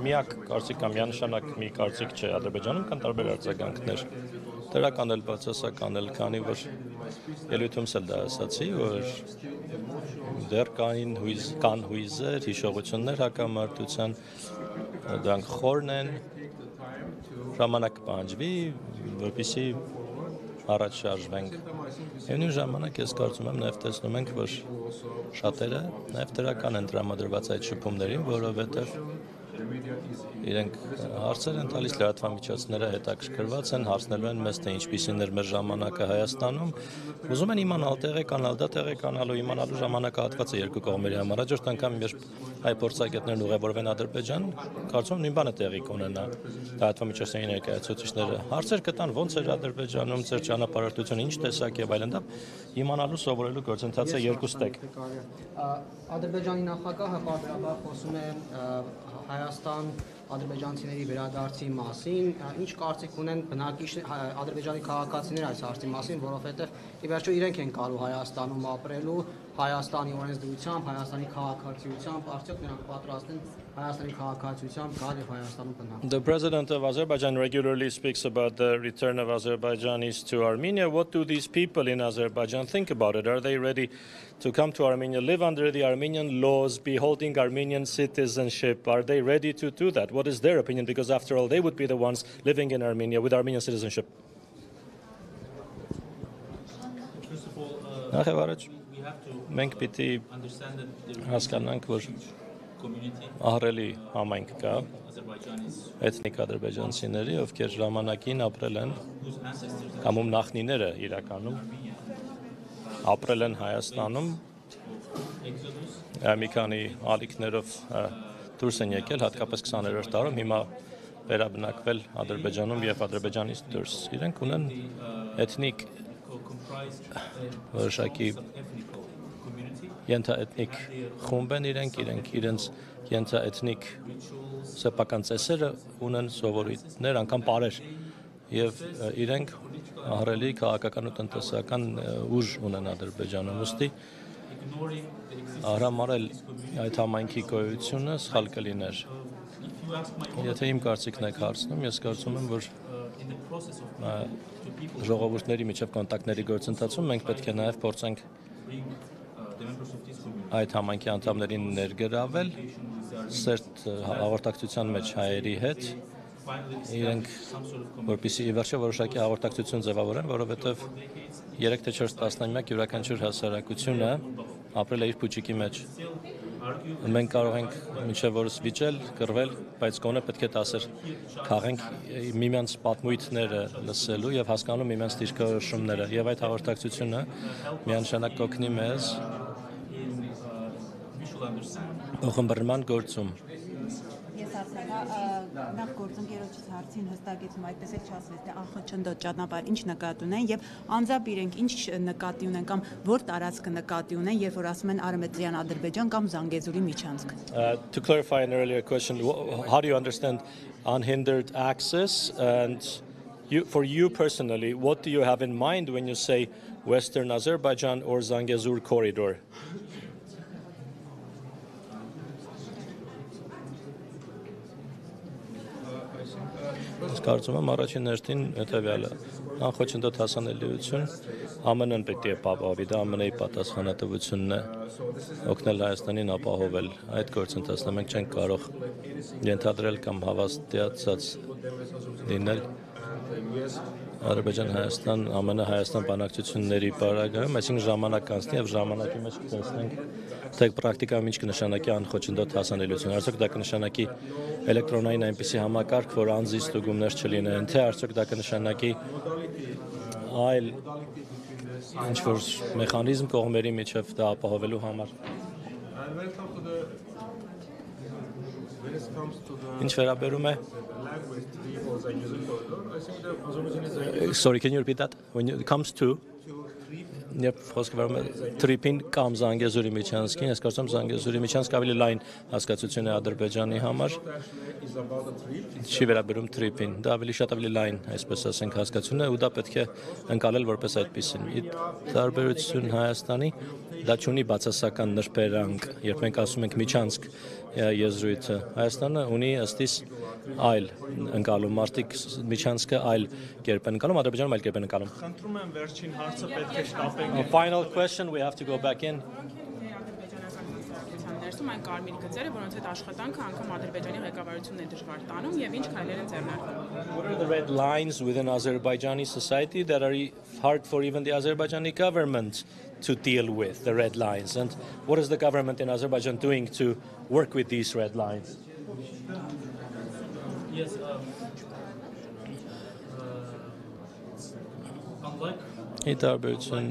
Միակ կարծիք կամ միանշանակ մի կարծիք չէ Ադրբեջանում կան տարբեր արձագանքներ դրական էլ բացասական էլ քանի որ ելույթումս էլ դա ասացի որ դեռ կան հույզեր հիշողություններ հակամարտության դրանք խորն են ժամանակ պահանջվի որպեսզի առաջ շարժվենք Այն ժամանակ ես կարծում եմ նաև տեսնում ենք որ շատերը նաև դրական են տրամադրված այդ շփումներին որովհետև իրենք հարցեր են տալիս լրատվամիջոցները հետաքրքրված են հարցնելու են մեզ թե ինչպիսին էր մեր ժամանակը Հայաստանում ուզում են իմանալ տեղեկանալ դա տեղեկանալու իմանալու ժամանակահատվածը երկու կողմերի համար հաջորդ անգամ երբ հայ փորձագետներն ուղևորվեն Ադրբեջան կարծում եմ նույն բանը տեղի կունենա լրատվամիջոցների ներկայացուցիչները հարցեր կտան ոնց էր Ադրբեջանում ձեր ճանապարհորդությունը ինչ տեսակ եւ այլն դա իմանալու սովորելու գործընթացը երկու ստեկ Ադրբեջանի նախագահը պարբերաբար խոսում է Հայաստան ադրբեջանցիների վերադարձի մասին, ինչ կարծիք ունեն ադրբեջանի քաղաքացիները այս հարցի մասին, որովհետև ի վերջո իրենք են գալու Հայաստանում ապրելու, Հայաստանի օրենսդրությամբ, Հայաստանի քաղաքացիությամբ, արդյոք նրանք պատրաստ են Հայաստանի քաղաքացիությամբ գալ եւ Հայաստանում բնակվել։ The president of Azerbaijan regularly speaks about the return of Azerbaijanis to Armenia. What do these people in Azerbaijan think about it? Are they ready to come to Armenia, live under the Armenian laws, be holding Armenian citizenship? Are they ready to do that? What is their opinion? Because after all, they would be the ones living in Armenia with Armenian citizenship. First of all, we have to understand that there is հասկանանք, որ community ահռելի համայնք կա Azerbaijanis էթնիկ ադրբեջանցիների, ովքեր ժամանակին ապրել են whose ancestors կամ ում նախնիները իրականում ապրել են Հայաստանում Exodus մի քանի ալիքներով դուրս են եկել հատկապես 20-րդ դարում հիմա վերաբնակվել Ադրբեջանում եւ Ադրբեջանից դուրս իրենք ունեն էթնիկ comprised որոշակի ethnic community ենթաէթնիկ խումբ են իրենք իրենց ենթաէթնիկ սեփական ծեսերը ունեն սովորույթներ անգամ պարեր եւ իրենք ահռելի քաղաքական ու տնտեսական ուժ ունեն Ադրբեջանում ուստի արամարել այդ համայնքի գոյությունը սխալ կլիներ եթե իմ կարծիքն եք հարցնում ես կարծում եմ որ ժողովուրդների միջև կոնտակտների գործընթացում մենք պետք է նաև փորձենք այդ համայնքի անդամներին ներգրավել սերտ հաղորդակցության մեջ հայերի հետ իրենք որպեսզի ի վերջո որոշակի հաղորդակցություն ձևավորեն, որովհետև 3 թե 4 տասնամյակ յուրաքանչյուր հասարակությունը ապրել է իր փուչիկի մեջ։ Մենք կարող ենք մինչև որս վիճել, կռվել, բայց գոնե պետք է դասեր քաղենք միմյանց պատմույթները լսելու եւ հասկանալու միմյանց դիրքորոշումները եւ այդ հաղորդակցությունը միանշանակ կօգնի մեզ ողջունման գործում նախ գործընկերոջից հարցին հստակեցում այդպես էլ չասվեց թե անխոչնդոտ ճանապարհ ինչ նկատի ունեն եւ անձամբ իրենք ինչ նկատի ունեն կամ որ տարածքը նկատի ունեն երբ որ ասում են Արմետրյան Ադրբեջան կամ Զանգեզուրի միջանցք To clarify an earlier question how do you understand unhindered access and for you personally what do you have in mind when you say Western Azerbaijan or Zangezur corridor Կարծում եմ առաջին հերթին հետևյալը անխոչնդոտ հասանելիություն ԱՄՆ-ն պետք է ապահովի դա ԱՄՆ-ի պատասխանատվությունն է օգնել Հայաստանին ապահովել այդ գործընթացը մենք չենք կարող ենթադրել կամ հավաստիացած լինել Ադրբեջան-Հայաստան ԱՄՆ-Հայաստան բանակցությունների պարագայում այսինքն ժամանակ անցնի եւ ժամանակի մեջ կտեսնենք թե պրակտիկայում ինչ կնշանակի անխոչնդոտ հասանելիություն արդյոք դա կնշանակի էլեկտրոնային այնպիսի համակարգ, որ անձի ստուգումներ չլինեն, թե արդյոք դա կնշանակի այլ ինչ-որ մեխանիզմ կողմերի միջև դա ապահովելու համար։ Ինչ վերաբերում է Sorry, can you repeat that? When it comes to Երբ խոսքը վարում է Թրիփին կամ Զանգեզուրի միջանցքին, ես կարծում եմ Զանգեզուրի միջանցքը ավելի լայն հասկացություն է Ադրբեջանի համար։ Չի վերաբերում Թրիփին, դա ավելի լայն, այսպես ասենք, հասկացություն է ու դա պետք է ընկալել որպես այդպիսին։ Ի տարբերություն Հայաստանի, դա չունի բացասական նրբերանգ, երբ մենք ասում ենք միջանցք եզրույթը, Հայաստանը ունի ըստիս այլ ընկալում, մարդիկ միջանցքը այլ կերպ են ընկալում, Ադրբեջանում այլ կերպ են ընկալում։ Խնդրում եմ վերջին հարցը պետք է շտապենք։ Final question, we have to go back in. Ներսում այն կարմիր գծերը, որոնց հետ աշխատանքը անգամ Ադրբեջանի ղեկավարությունն է դժվար տանում եւ ինչ քայլեր են ձեռնարկվում։ What are the red lines within Azerbaijani society that are hard for even the Azerbaijani government to deal with, the red lines? And what is the government in Azerbaijan doing to work with these red lines? Yes. Unlike Ի տարբերություն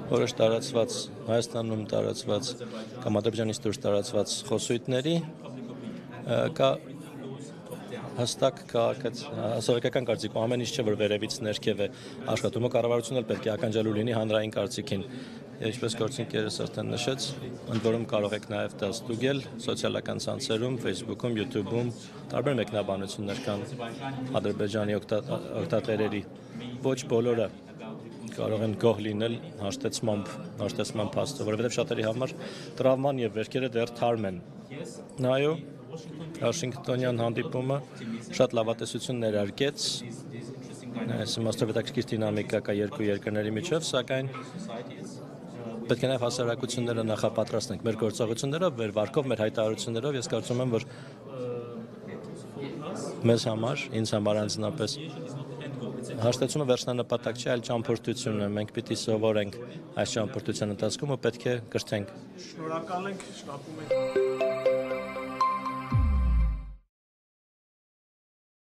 որոշ տարածված Հայաստանում տարածված կամ Ադրբեջանից դուրս տարածված խոսույթների կա հստակ հասարակական կարծիք, ամեն ինչ չէ որ վերևից ներքև է աշխատում, կառավարությունը պետք է ականջալու լինի հանրային կարծիքին։ Ինչպես գործընկերս արդեն նշեց, ընդ որում կարող եք նաև դա ստուգել սոցիալական ցանցերում, Facebook-ում, YouTube-ում, տարբեր մեկնաբանություններ կան Ադրբեջանի օգտատերերի։ Ոչ բոլորը կարող են գոհ լինել հաշտեցման փաստը, որովհետև շատերի համար տրավման եւ վերքերը դեռ թարմ են։ Այո, Վաշինգտոնյան հանդիպումը շատ լավատեսություն ներարկեց, այս իմաստով հետաքրքիր դինամիկա կա երկու երկրների միջև, սակայն պետք է նաև հասարակությունները նախապատրաստենք մեր գործողություններով, մեր վարկով, մեր հայտարարություններով, ես կարծում եմ, որ մեզ համար, ինձ համար անձնապես հաշտեցումը վերջնանպատակ չէ, այլ ճամփորդություն է, մենք պիտի սովորենք այս ճամփորդության ընթացքում ու պետք է կրթենք։ Շնորհակալ ենք, շտապում ենք։